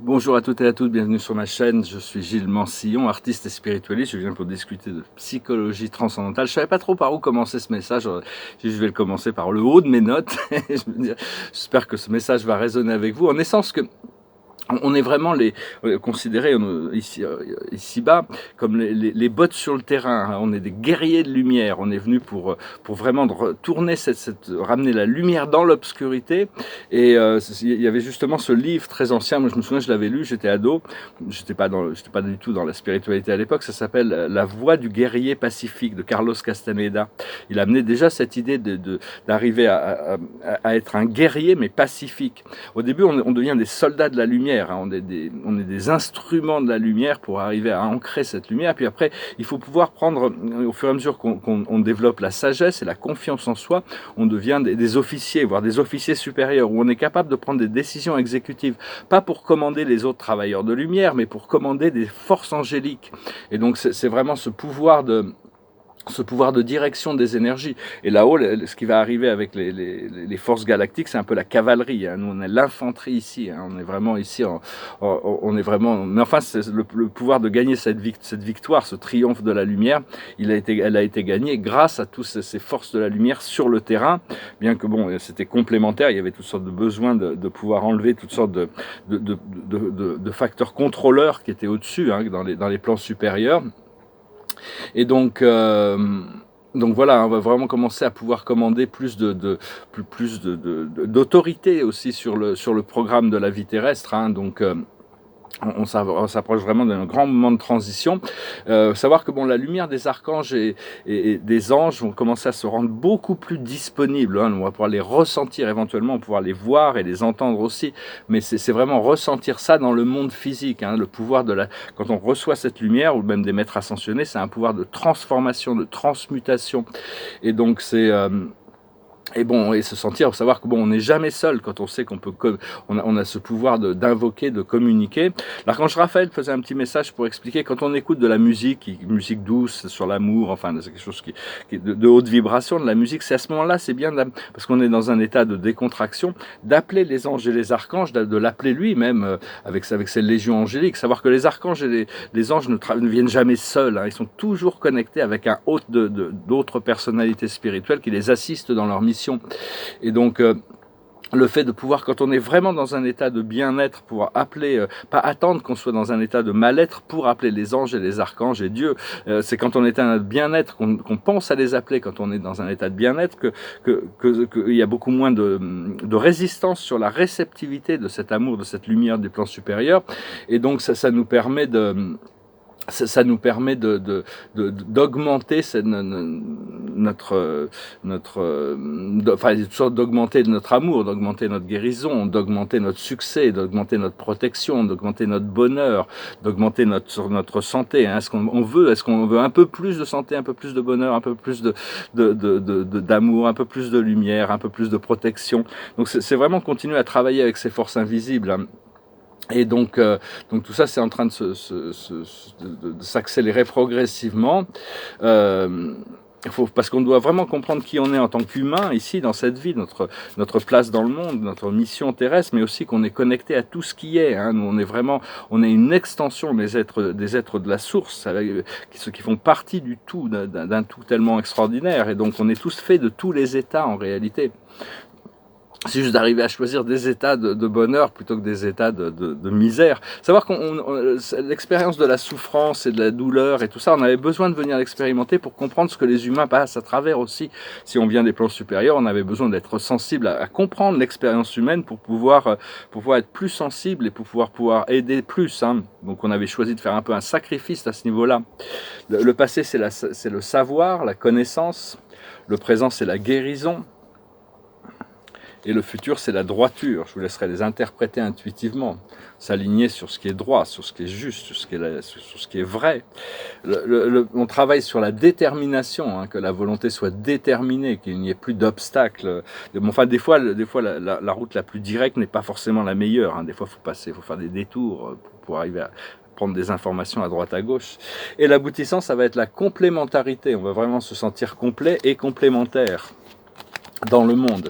Bonjour à toutes et à tous, bienvenue sur ma chaîne, je suis Gilles Mansillon, artiste et spiritualiste, je viens pour discuter de psychologie transcendantale. Je ne savais pas trop par où commencer ce message, je vais le commencer par le haut de mes notes, j'espère que ce message va résonner avec vous. En essence, on est vraiment considérés ici-bas comme les bottes sur le terrain. On est des guerriers de lumière. On est venu pour vraiment retourner ramener la lumière dans l'obscurité. Et il y avait justement ce livre très ancien. Moi, je me souviens, je l'avais lu. J'étais ado. J'étais pas du tout dans la spiritualité à l'époque. Ça s'appelle La Voix du guerrier pacifique de Carlos Castaneda. Il amenait déjà cette idée d'arriver à être un guerrier mais pacifique. Au début, on devient des soldats de la lumière. On est des instruments de la lumière pour arriver à ancrer cette lumière. Puis après, il faut pouvoir prendre, au fur et à mesure qu'on développe la sagesse et la confiance en soi, on devient des officiers, voire des officiers supérieurs, où on est capable de prendre des décisions exécutives, pas pour commander les autres travailleurs de lumière, mais pour commander des forces angéliques. Et donc c'est vraiment ce pouvoir de direction des énergies. Et là-haut, ce qui va arriver avec les forces galactiques, c'est un peu la cavalerie. Nous, on est l'infanterie ici. On est vraiment ici. On est vraiment. Mais enfin, c'est le pouvoir de gagner cette victoire, ce triomphe de la lumière, elle a été gagnée grâce à toutes ces forces de la lumière sur le terrain. Bien que bon, c'était complémentaire. Il y avait toutes sortes de besoins de pouvoir enlever toutes sortes de facteurs contrôleurs qui étaient au-dessus, dans les plans supérieurs. Et donc voilà, on va vraiment commencer à pouvoir commander plus d'autorité aussi sur le programme de la vie terrestre. Donc on s'approche vraiment d'un grand moment de transition. Savoir que bon, la lumière des archanges et des anges vont commencer à se rendre beaucoup plus disponibles. On va pouvoir les ressentir éventuellement, on va pouvoir les voir et les entendre aussi. Mais c'est vraiment ressentir ça dans le monde physique. Le pouvoir quand on reçoit cette lumière, ou même des maîtres ascensionnés, c'est un pouvoir de transformation, de transmutation. Et donc et se sentir, savoir que bon, on n'est jamais seul quand on sait on a ce pouvoir d'invoquer, de communiquer. L'archange Raphaël faisait un petit message pour expliquer quand on écoute de la musique douce sur l'amour, enfin c'est quelque chose qui est de haute vibration, de la musique, c'est à ce moment-là, c'est bien parce qu'on est dans un état de décontraction, d'appeler les anges et les archanges, de l'appeler lui-même avec ses légions angéliques, savoir que les archanges et les anges ne viennent jamais seuls, ils sont toujours connectés avec un hôte d'autres personnalités spirituelles qui les assistent dans leur mission. Et donc le fait de pouvoir, quand on est vraiment dans un état de bien-être, pouvoir appeler, pas attendre qu'on soit dans un état de mal-être pour appeler les anges et les archanges et Dieu. C'est quand on est dans un état de bien-être qu'on pense à les appeler, quand on est dans un état de bien-être, qu'il y a beaucoup moins de résistance sur la réceptivité de cet amour, de cette lumière du plan supérieur. Et donc ça nous permet d'augmenter d'augmenter notre amour, d'augmenter notre guérison, d'augmenter notre succès, d'augmenter notre protection, d'augmenter notre bonheur, d'augmenter notre santé. Est-ce qu'on veut un peu plus de santé, un peu plus de bonheur, un peu plus d'amour, un peu plus de lumière, un peu plus de protection. Donc c'est vraiment continuer à travailler avec ces forces invisibles. Et donc tout ça, c'est en train de s'accélérer progressivement. Parce qu'on doit vraiment comprendre qui on est en tant qu'humain ici, dans cette vie, notre place dans le monde, notre mission terrestre, mais aussi qu'on est connecté à tout ce qui est. Nous, on est une extension des êtres de la source, ceux qui font partie du tout, d'un tout tellement extraordinaire. Et donc, on est tous faits de tous les états en réalité. C'est juste d'arriver à choisir des états de bonheur plutôt que des états de misère. Savoir l'expérience de la souffrance et de la douleur et tout ça, on avait besoin de venir l'expérimenter pour comprendre ce que les humains passent à travers aussi. Si on vient des plans supérieurs, on avait besoin d'être sensible à comprendre l'expérience humaine pour pouvoir être plus sensible et pour pouvoir aider plus. Donc on avait choisi de faire un peu un sacrifice à ce niveau-là. Le passé, c'est le savoir, la connaissance. Le présent, c'est la guérison. Et le futur, c'est la droiture. Je vous laisserai les interpréter intuitivement, s'aligner sur ce qui est droit, sur ce qui est juste, sur ce qui est vrai. On travaille sur la détermination, que la volonté soit déterminée, qu'il n'y ait plus d'obstacles. Enfin, des fois la route la plus directe n'est pas forcément la meilleure. Des fois, il faut faire des détours pour arriver à prendre des informations à droite à gauche. Et l'aboutissant, ça va être la complémentarité. On va vraiment se sentir complet et complémentaire dans le monde.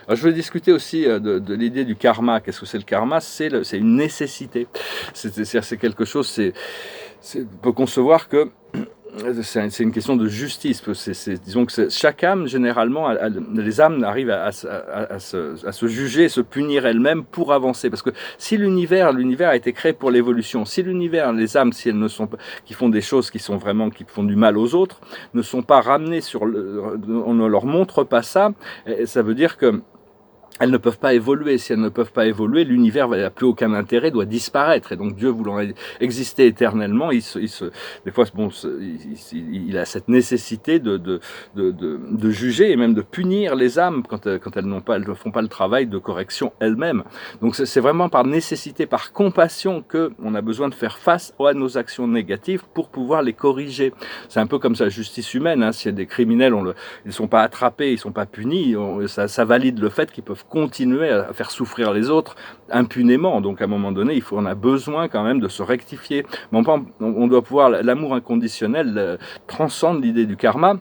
Alors, je voulais discuter aussi de l'idée du karma. Qu'est-ce que c'est le karma? C'est une nécessité. C'est quelque chose, on peut concevoir que c'est une question de justice. Disons que chaque âme, généralement, les âmes arrivent à se juger, se punir elles-mêmes pour avancer. Parce que si l'univers a été créé pour l'évolution, si l'univers, les âmes, si elles ne sont pas, qui font des choses qui font du mal aux autres, ne sont pas ramenées on ne leur montre pas ça, ça veut dire que elles ne peuvent pas évoluer. Si elles ne peuvent pas évoluer, l'univers n'a plus aucun intérêt, doit disparaître. Et donc Dieu voulant exister éternellement, des fois, bon, il a cette nécessité de juger et même de punir les âmes quand elles ne font pas le travail de correction elles-mêmes. Donc c'est vraiment par nécessité, par compassion qu'on a besoin de faire face à nos actions négatives pour pouvoir les corriger. C'est un peu comme la justice humaine. Hein. S'il y a des criminels, ils ne sont pas attrapés, ils ne sont pas punis, ça valide le fait qu'ils peuvent continuer à faire souffrir les autres impunément. Donc à un moment donné, on a besoin quand même de se rectifier. Mais on doit pouvoir, l'amour inconditionnel transcende l'idée du karma.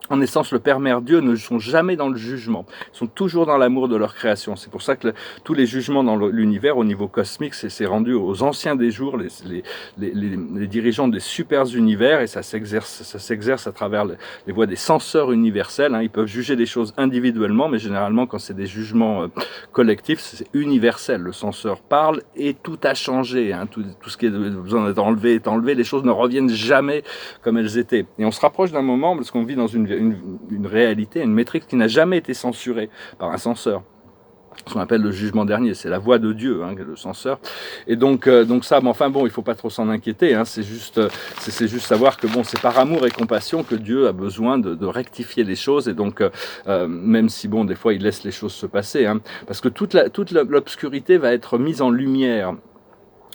En essence, le Père, Mère, Dieu ne sont jamais dans le jugement. Ils sont toujours dans l'amour de leur création. C'est pour ça que tous les jugements dans l'univers, au niveau cosmique, c'est rendu aux anciens des jours, les dirigeants des super univers, et ça s'exerce à travers les voies des censeurs universels. Hein. Ils peuvent juger les choses individuellement, mais généralement, quand c'est des jugements collectifs, c'est universel. Le censeur parle et tout a changé. Hein. Tout ce qui a besoin d'être enlevé est enlevé. Les choses ne reviennent jamais comme elles étaient. Et on se rapproche d'un moment, parce qu'on vit dans une réalité, une métrique qui n'a jamais été censurée par un censeur. Ce qu'on appelle le jugement dernier, c'est la voix de Dieu, hein, le censeur. Et donc ça, mais enfin bon, il faut pas trop s'en inquiéter. Hein, c'est juste savoir que bon, c'est par amour et compassion que Dieu a besoin de rectifier les choses. Et donc même si bon, des fois il laisse les choses se passer, hein, parce que toute l'obscurité va être mise en lumière.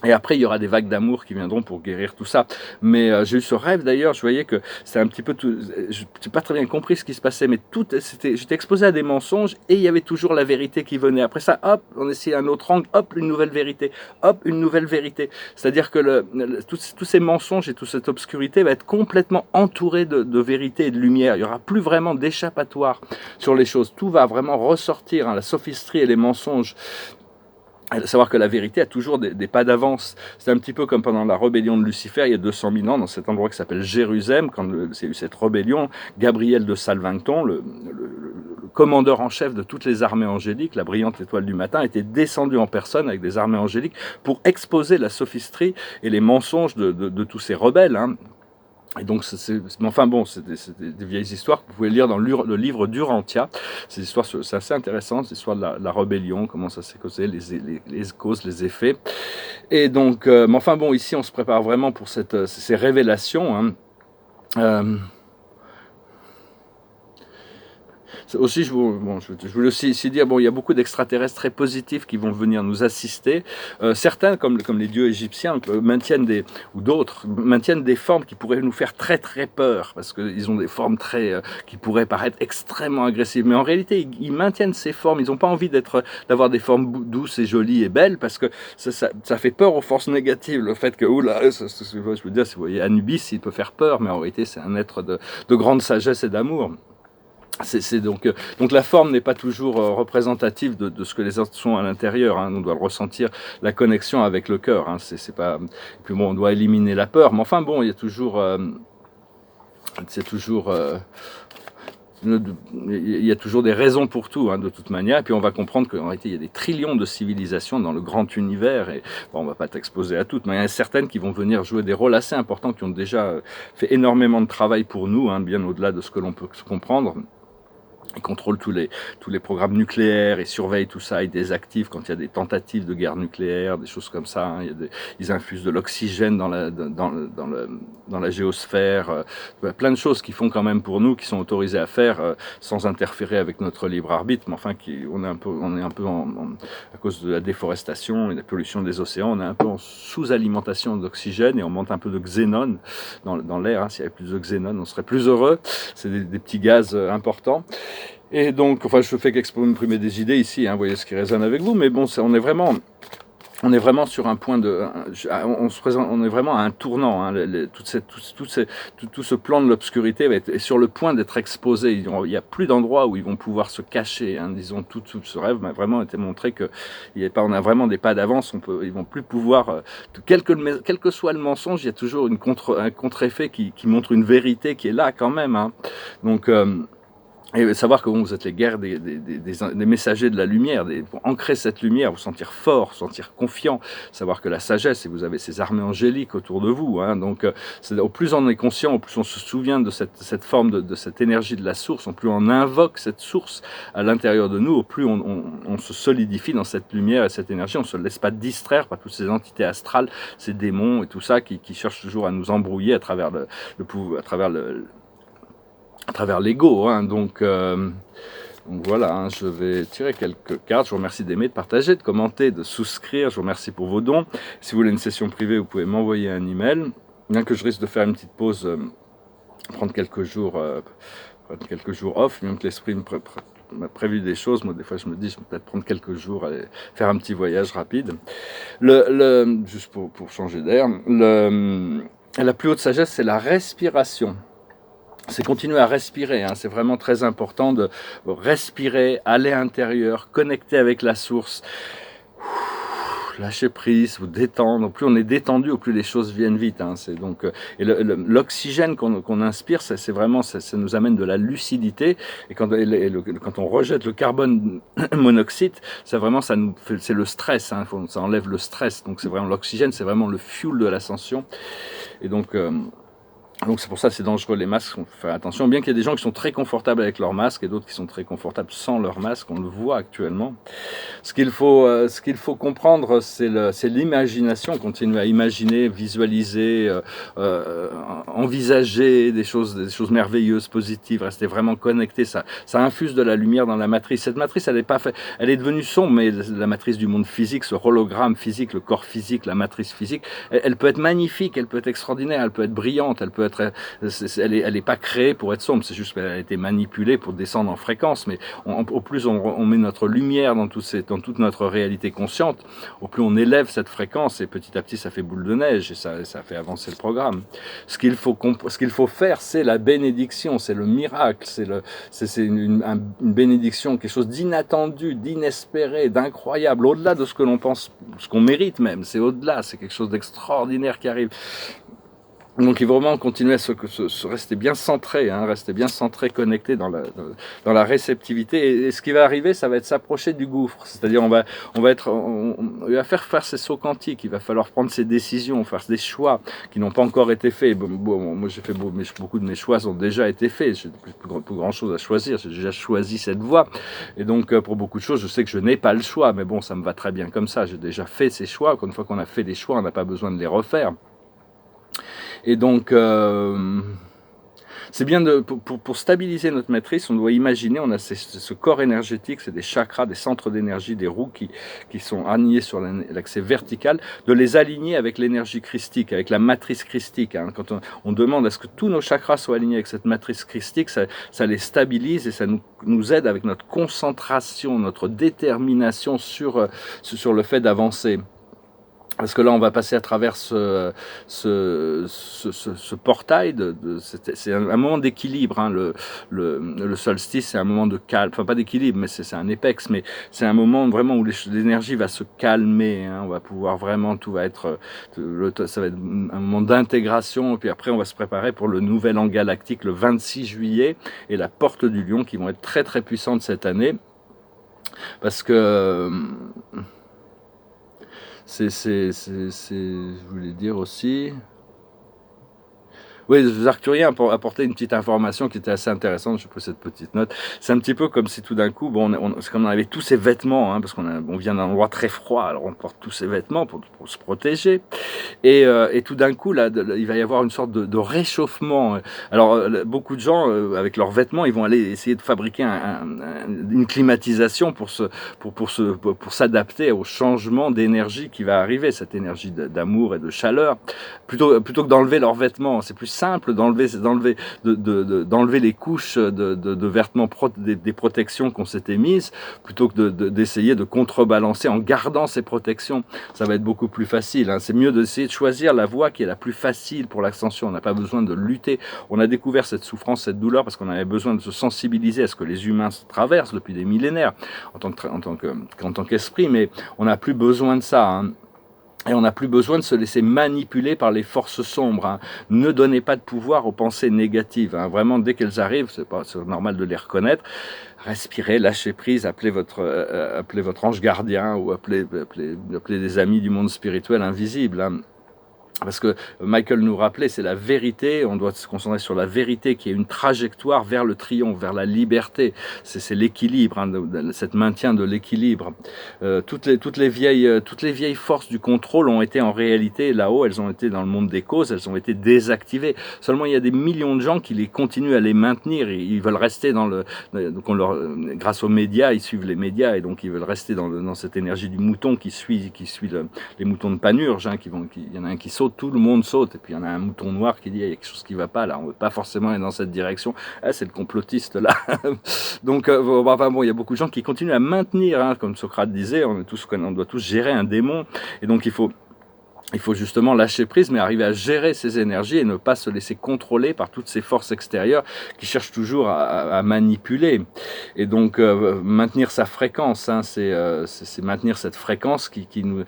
Et après, il y aura des vagues d'amour qui viendront pour guérir tout ça. Mais j'ai eu ce rêve d'ailleurs, je voyais que c'était un petit peu tout. Je n'ai pas très bien compris ce qui se passait, mais j'étais exposé à des mensonges et il y avait toujours la vérité qui venait. Après ça, hop, on essayait un autre angle, hop, une nouvelle vérité, hop, une nouvelle vérité. C'est-à-dire que tous ces mensonges et toute cette obscurité va être complètement entouré de vérité et de lumière. Il n'y aura plus vraiment d'échappatoire sur les choses. Tout va vraiment ressortir, hein, la sophisterie et les mensonges. À savoir que la vérité a toujours des pas d'avance. C'est un petit peu comme pendant la rébellion de Lucifer, il y a 200 000 ans, dans cet endroit qui s'appelle Jérusalem, quand c'est eu cette rébellion, Gabriel de Salvington, le commandeur en chef de toutes les armées angéliques, la brillante étoile du matin, était descendu en personne avec des armées angéliques pour exposer la sophisterie et les mensonges de tous ces rebelles. Hein. Et donc, enfin bon, c'est des vieilles histoires que vous pouvez lire dans le livre d'Urantia. C'est assez intéressant, c'est l'histoire de la rébellion, comment ça s'est causé, les causes, les effets. Et donc, mais enfin bon, ici on se prépare vraiment pour ces révélations. Hein. Aussi, je voulais aussi dire, bon, il y a beaucoup d'extraterrestres très positifs qui vont venir nous assister. Certains, comme les dieux égyptiens, maintiennent des formes qui pourraient nous faire très très peur, parce qu'ils ont des formes qui pourraient paraître extrêmement agressives. Mais en réalité, ils maintiennent ces formes. Ils n'ont pas envie d'avoir des formes douces et jolies et belles, parce que ça fait peur aux forces négatives. Le fait que, oula, je veux dire, si vous voyez Anubis, il peut faire peur, mais en réalité, c'est un être de grande sagesse et d'amour. Donc la forme n'est pas toujours représentative de ce que les autres sont à l'intérieur. Hein. On doit le ressentir, la connexion avec le cœur. Hein. C'est pas. Et puis bon, on doit éliminer la peur. Mais enfin bon, il y a toujours, il y a toujours des raisons pour tout, hein, de toute manière. Et puis on va comprendre qu'en réalité, il y a des trillions de civilisations dans le grand univers. Et bon, on ne va pas t'exposer à toutes, mais il y en a certaines qui vont venir jouer des rôles assez importants, qui ont déjà fait énormément de travail pour nous, hein, bien au-delà de ce que l'on peut comprendre. Ils contrôlent tous les programmes nucléaires, ils surveillent tout ça, ils désactivent quand il y a des tentatives de guerre nucléaire, des choses comme ça. Hein. Ils infusent de l'oxygène dans la géosphère. Plein de choses qu'ils font quand même pour nous, qui sont autorisés à faire sans interférer avec notre libre arbitre. Mais enfin, on est un peu à cause de la déforestation et de la pollution des océans, on est un peu en sous-alimentation d'oxygène et on monte un peu de xénone dans l'air. Hein. S'il y avait plus de xénone, on serait plus heureux. C'est des petits gaz importants. Et donc, enfin, je fais qu'exprimer des idées ici, hein, vous voyez ce qui résonne avec vous, mais bon, on est vraiment on est vraiment sur un point de, on se présente, on est vraiment à un tournant. Hein, tout ce plan de l'obscurité est sur le point d'être exposé. Il n'y a plus d'endroits où ils vont pouvoir se cacher. Hein, disons, tout ce rêve m'a vraiment été montré que on a vraiment des pas d'avance. Ils vont plus pouvoir, quel que soit le mensonge, il y a toujours un contre-effet qui montre une vérité qui est là quand même. Hein. Donc et savoir que vous êtes les guerres des messagers de la lumière, pour ancrer cette lumière, vous sentir fort, vous sentir confiant, savoir que la sagesse, et vous avez ces armées angéliques autour de vous. Hein, donc, au plus on est conscient, au plus on se souvient de cette forme, de cette énergie de la source, au plus on invoque cette source à l'intérieur de nous, au plus on se solidifie dans cette lumière et cette énergie. On ne se laisse pas distraire par toutes ces entités astrales, ces démons et tout ça qui cherchent toujours à nous embrouiller à travers à travers l'ego. Hein, donc voilà, hein, je vais tirer quelques cartes. Je vous remercie d'aimer, de partager, de commenter, de souscrire. Je vous remercie pour vos dons. Si vous voulez une session privée, vous pouvez m'envoyer un email. Bien que je risque de faire une petite pause, prendre quelques jours off, même que l'esprit m'a prévu des choses. Moi, des fois, je me dis, je vais peut-être prendre quelques jours, aller faire un petit voyage rapide. Juste pour changer d'air. La plus haute sagesse, c'est la respiration. C'est continuer à respirer, hein. C'est vraiment très important de respirer, aller à l'intérieur, connecter avec la source, lâcher prise, vous détendre. Au plus on est détendu, au plus les choses viennent vite. Hein. C'est donc, et l'oxygène qu'on inspire, c'est vraiment, ça nous amène de la lucidité. Et quand on rejette le carbone monoxyde, c'est vraiment, c'est le stress. Hein. Ça enlève le stress. Donc c'est vraiment l'oxygène, c'est vraiment le fuel de l'ascension. Et donc c'est pour ça que c'est dangereux les masques, il faut faire attention, bien qu'il y ait des gens qui sont très confortables avec leur masque et d'autres qui sont très confortables sans leur masque, on le voit actuellement. Ce qu'il faut comprendre, c'est l'imagination, continuer à imaginer, visualiser, envisager des choses merveilleuses, positives, rester vraiment connecté, ça infuse de la lumière dans la matrice. Cette matrice, elle est devenue sombre, mais la matrice du monde physique, ce hologramme physique, le corps physique, la matrice physique, elle peut être magnifique, elle peut être extraordinaire, elle peut être brillante, elle est pas créée pour être sombre, c'est juste qu'elle a été manipulée pour descendre en fréquence. Mais au plus on met notre lumière dans toute notre réalité consciente, au plus on élève cette fréquence et petit à petit ça fait boule de neige et ça fait avancer le programme. Ce qu'il faut faire, c'est la bénédiction, c'est le miracle, c'est une bénédiction, quelque chose d'inattendu, d'inespéré, d'incroyable, au-delà de ce que l'on pense, ce qu'on mérite même. C'est au-delà, c'est quelque chose d'extraordinaire qui arrive. Donc il faut vraiment continuer à rester bien centré, hein, rester bien centré, connecté dans la réceptivité. Et ce qui va arriver, ça va être s'approcher du gouffre. C'est-à-dire on va faire ces sauts quantiques. Il va falloir prendre ses décisions, faire des choix qui n'ont pas encore été faits. Moi j'ai fait beaucoup de mes choix ont déjà été faits. J'ai plus grand chose à choisir. J'ai déjà choisi cette voie. Et donc pour beaucoup de choses, je sais que je n'ai pas le choix. Mais bon, ça me va très bien comme ça. J'ai déjà fait ces choix. Une fois qu'on a fait des choix, on n'a pas besoin de les refaire. Et donc, c'est bien pour stabiliser notre matrice, on doit imaginer, on a ce corps énergétique, c'est des chakras, des centres d'énergie, des roues qui sont alignés sur l'accès vertical, de les aligner avec l'énergie christique, avec la matrice christique. Hein. Quand on demande à ce que tous nos chakras soient alignés avec cette matrice christique, ça les stabilise et ça nous aide avec notre concentration, notre détermination sur le fait d'avancer. Parce que là, on va passer à travers ce portail. C'est un moment d'équilibre. Hein. Le solstice, c'est un moment de calme. Enfin, pas d'équilibre, mais c'est un épex. Mais c'est un moment vraiment où l'énergie va se calmer. Hein. On va pouvoir vraiment, ça va être un moment d'intégration. Et puis après, on va se préparer pour le nouvel an galactique le 26 juillet et la porte du lion qui vont être très très puissantes cette année. Parce que je voulais dire aussi. Oui, les Arcturiens apportaient une petite information qui était assez intéressante. Je pose cette petite note. C'est un petit peu comme si tout d'un coup, c'est comme on avait tous ces vêtements, hein, parce on vient d'un endroit très froid, alors on porte tous ces vêtements pour se protéger. Et tout d'un coup, là, il va y avoir une sorte de réchauffement. Alors, beaucoup de gens, avec leurs vêtements, ils vont aller essayer de fabriquer une climatisation pour s'adapter au changement d'énergie qui va arriver, cette énergie d'amour et de chaleur, plutôt que d'enlever leurs vêtements. C'est plus simple d'enlever les couches de vêtements, des protections qu'on s'était mises, plutôt que d'essayer de contrebalancer en gardant ces protections. Ça va être beaucoup plus facile, hein. C'est mieux d'essayer de choisir la voie qui est la plus facile pour l'ascension. On n'a pas besoin de lutter. On a découvert cette souffrance, cette douleur, parce qu'on avait besoin de se sensibiliser à ce que les humains traversent depuis des millénaires en tant qu'esprit, mais on n'a plus besoin de ça, hein. Et on n'a plus besoin de se laisser manipuler par les forces sombres, hein. Ne donnez pas de pouvoir aux pensées négatives, hein. Vraiment, dès qu'elles arrivent, c'est normal de les reconnaître. Respirez, lâchez prise, appelez votre ange gardien ou appelez des amis du monde spirituel invisible, hein. Parce que Michael nous rappelait, c'est la vérité, on doit se concentrer sur la vérité qui est une trajectoire vers le triomphe, vers la liberté. C'est l'équilibre, hein, cette maintien de l'équilibre. Toutes les vieilles forces du contrôle ont été en réalité là-haut, elles ont été dans le monde des causes, elles ont été désactivées. Seulement il y a des millions de gens qui continuent à les maintenir, ils veulent rester grâce aux médias, ils suivent les médias et donc ils veulent rester dans cette énergie du mouton qui suit les moutons de Panurge, hein, il y en a un qui saute, tout le monde saute, et puis il y en a un mouton noir qui dit il y a quelque chose qui ne va pas là, on ne veut pas forcément aller dans cette direction, c'est le complotiste là. Donc il y a beaucoup de gens qui continuent à maintenir, hein, comme Socrate disait, on doit tous gérer un démon, et donc il faut justement lâcher prise, mais arriver à gérer ses énergies et ne pas se laisser contrôler par toutes ces forces extérieures qui cherchent toujours à manipuler. Et donc maintenir sa fréquence, hein, c'est maintenir cette fréquence qui nous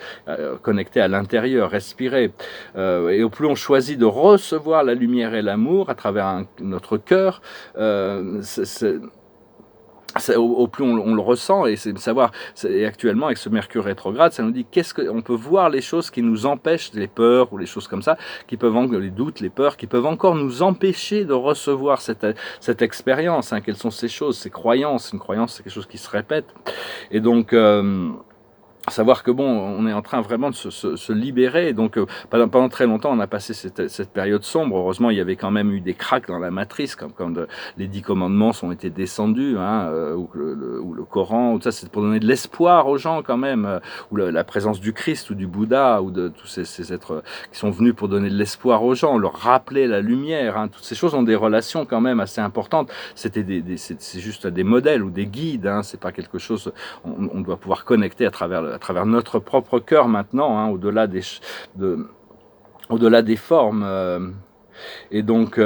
connectée à l'intérieur, respirer. Et au plus on choisit de recevoir la lumière et l'amour à travers notre cœur, au plus on le ressent, et c'est de savoir, et actuellement avec ce Mercure rétrograde, ça nous dit on peut voir les choses qui nous empêchent, les peurs ou les choses comme ça, les doutes, les peurs, qui peuvent encore nous empêcher de recevoir cette expérience, hein. Quelles sont ces choses, ces croyances? Une croyance, c'est quelque chose qui se répète, et donc savoir que on est en train vraiment de se libérer. Donc pendant très longtemps on a passé cette période sombre. Heureusement il y avait quand même eu des cracks dans la matrice, comme les 10 commandements ont été descendus, hein, ou le Coran, ou ça, c'est pour donner de l'espoir aux gens quand même, ou la présence du Christ ou du Bouddha ou de tous ces êtres qui sont venus pour donner de l'espoir aux gens, leur rappeler la lumière, hein. Toutes ces choses ont des relations quand même assez importantes. C'est juste des modèles ou des guides, hein. C'est pas quelque chose, on doit pouvoir connecter à travers notre propre cœur maintenant, hein, au-delà des formes. Et donc,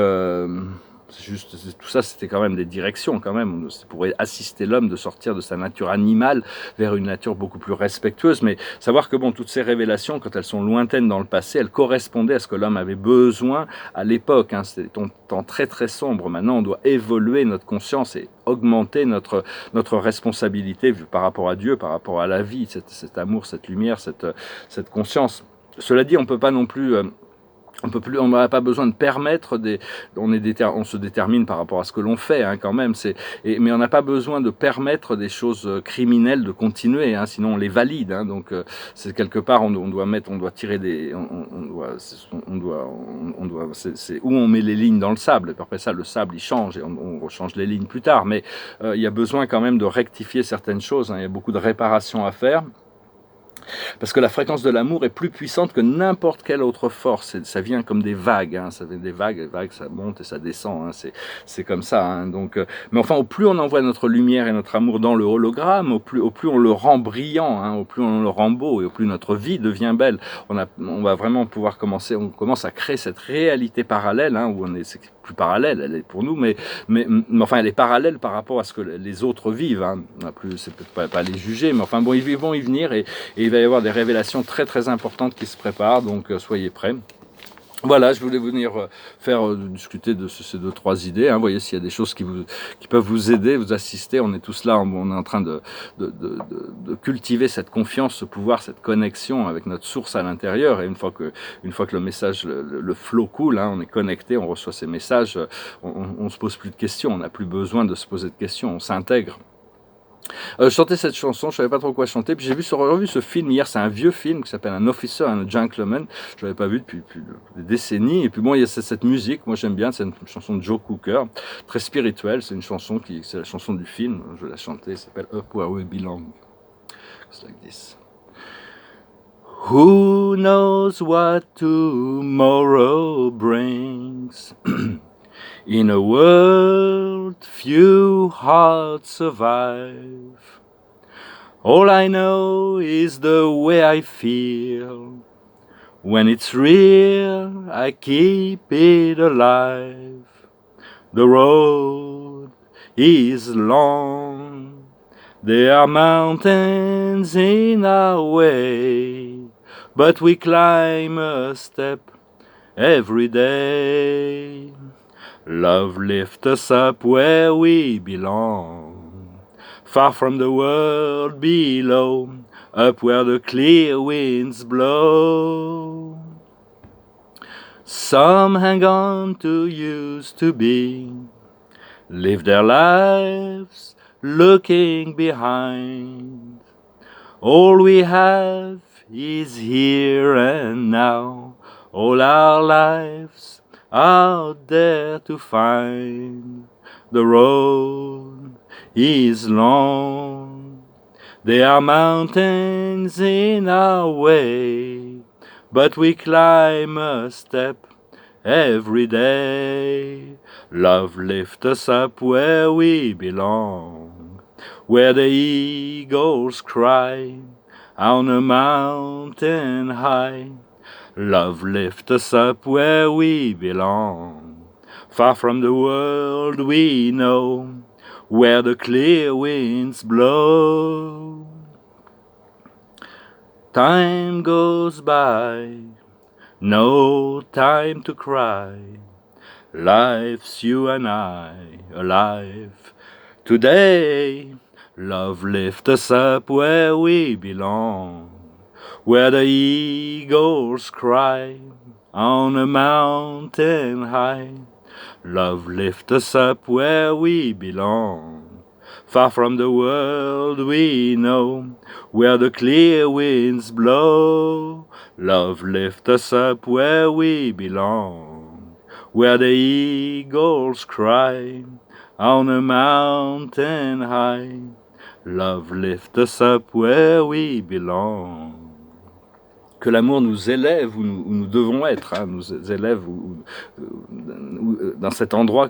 tout ça, c'était quand même des directions, quand même. C'est pour assister l'homme de sortir de sa nature animale vers une nature beaucoup plus respectueuse. Mais savoir que toutes ces révélations, quand elles sont lointaines dans le passé, elles correspondaient à ce que l'homme avait besoin à l'époque, hein. C'était un temps très très sombre. Maintenant, on doit évoluer notre conscience et augmenter notre responsabilité par rapport à Dieu, par rapport à la vie, cet amour, cette lumière, cette conscience. Cela dit, on peut pas non plus... on n'a pas besoin de permettre on se détermine par rapport à ce que l'on fait, hein, quand même. Mais on n'a pas besoin de permettre des choses criminelles de continuer, hein, sinon on les valide, hein. Donc c'est quelque part on doit tirer c'est où on met les lignes dans le sable. Et après ça, le sable il change et on rechange les lignes plus tard. Mais il y a besoin quand même de rectifier certaines choses, hein. Il y a beaucoup de réparations à faire. Parce que la fréquence de l'amour est plus puissante que n'importe quelle autre force. Ça vient comme des vagues, hein. Ça vient des vagues, ça monte et ça descend, hein. C'est comme ça, hein. Donc, mais enfin, au plus on envoie notre lumière et notre amour dans le hologramme, au plus on le rend brillant, hein, au plus on le rend beau et au plus notre vie devient belle. On va vraiment pouvoir on commence à créer cette réalité parallèle, hein, où c'est plus parallèle, elle est pour nous, mais enfin elle est parallèle par rapport à ce que les autres vivent, hein. C'est peut-être pas les juger, mais enfin ils vont y venir et il va y avoir des révélations très très importantes qui se préparent, donc soyez prêts. Voilà, je voulais venir discuter de ces 2-3 idées, hein. Vous voyez, s'il y a des choses qui peuvent vous aider, vous assister, on est tous là, on est en train de cultiver cette confiance, ce pouvoir, cette connexion avec notre source à l'intérieur. Et une fois que le message, le flow coule, hein, on est connecté, on reçoit ces messages, on se pose plus de questions, on n'a plus besoin de se poser de questions, on s'intègre. Je chantais cette chanson, je savais pas trop quoi chanter, puis j'ai revu ce film hier, c'est un vieux film qui s'appelle Un Officer and a Gentleman, je l'avais pas vu depuis des décennies, et puis il y a cette musique, moi j'aime bien, c'est une chanson de Joe Cooker, très spirituelle, c'est la chanson du film, je vais la chanter, elle s'appelle Up Where We Belong. It's like this. Who knows what tomorrow brings? things. In a world few hearts survive. All I know is the way I feel. When it's real, I keep it alive. The road is long. There are mountains in our way, but we climb a step every day. Love lifts us up where we belong, far from the world below, up where the clear winds blow. Some hang on to used to be, live their lives looking behind. All we have is here and now, all our lives out there to find. The road is long. There are mountains in our way, but we climb a step every day. Love lifts us up where we belong, where the eagles cry on a mountain high. Love lifts us up where we belong, far from the world we know, where the clear winds blow. Time goes by, no time to cry. Life's you and I alive today. Love lifts us up where we belong, where the eagles cry on a mountain high. Love lifts us up where we belong, far from the world we know, where the clear winds blow. Love lifts us up where we belong, where the eagles cry on a mountain high. Love lifts us up where we belong. Que l'amour nous élève où nous devons être, hein, nous élève dans cet endroit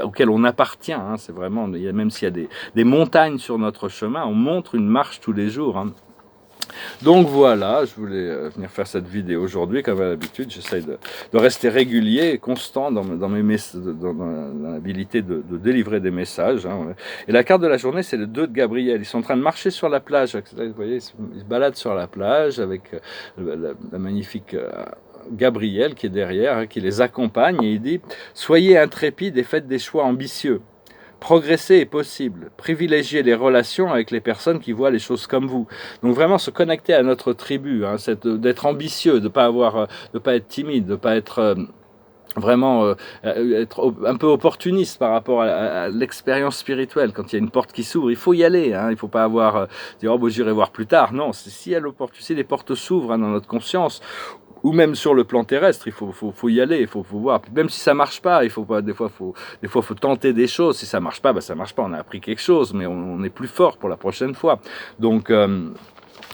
auquel on appartient. Hein, c'est vraiment, même s'il y a des montagnes sur notre chemin, on montre une marche tous les jours. Hein. Donc voilà, je voulais venir faire cette vidéo aujourd'hui. Comme à l'habitude, j'essaye de rester régulier et constant dans l'habilité de délivrer des messages. Hein. Et la carte de la journée, c'est le 2 de Gabriel. Ils sont en train de marcher sur la plage. Vous voyez, ils se baladent sur la plage avec la magnifique Gabriel qui est derrière, hein, qui les accompagne. Et il dit « Soyez intrépides et faites des choix ambitieux. Progresser est possible, privilégier les relations avec les personnes qui voient les choses comme vous. » Donc vraiment se connecter à notre tribu, hein, d'être ambitieux, de pas être timide, de pas être vraiment être un peu opportuniste par rapport à l'expérience spirituelle. Quand il y a une porte qui s'ouvre, il faut y aller. Hein, il faut pas dire oh, bon, j'irai voir plus tard. Non, si les portes s'ouvrent, hein, dans notre conscience, ou même sur le plan terrestre, il faut y aller, il faut voir. Même si ça marche pas, il faut pas. Des fois, faut tenter des choses. Si ça marche pas, ça marche pas. On a appris quelque chose, mais on est plus fort pour la prochaine fois. Donc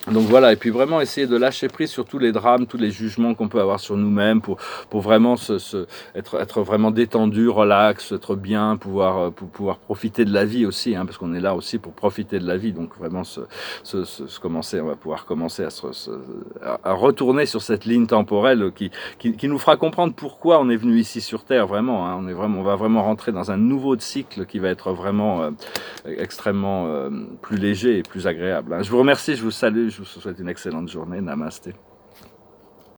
voilà, et puis vraiment essayer de lâcher prise sur tous les drames, tous les jugements qu'on peut avoir sur nous-mêmes pour vraiment être vraiment détendu, relax, être bien, pouvoir profiter de la vie aussi, hein, parce qu'on est là aussi pour profiter de la vie. Donc vraiment on va pouvoir commencer à retourner sur cette ligne temporelle qui nous fera comprendre pourquoi on est venu ici sur Terre. Vraiment, hein, on va vraiment rentrer dans un nouveau cycle qui va être vraiment extrêmement plus léger et plus agréable. Hein. Je vous remercie, je vous salue. Je vous souhaite une excellente journée. Namasté.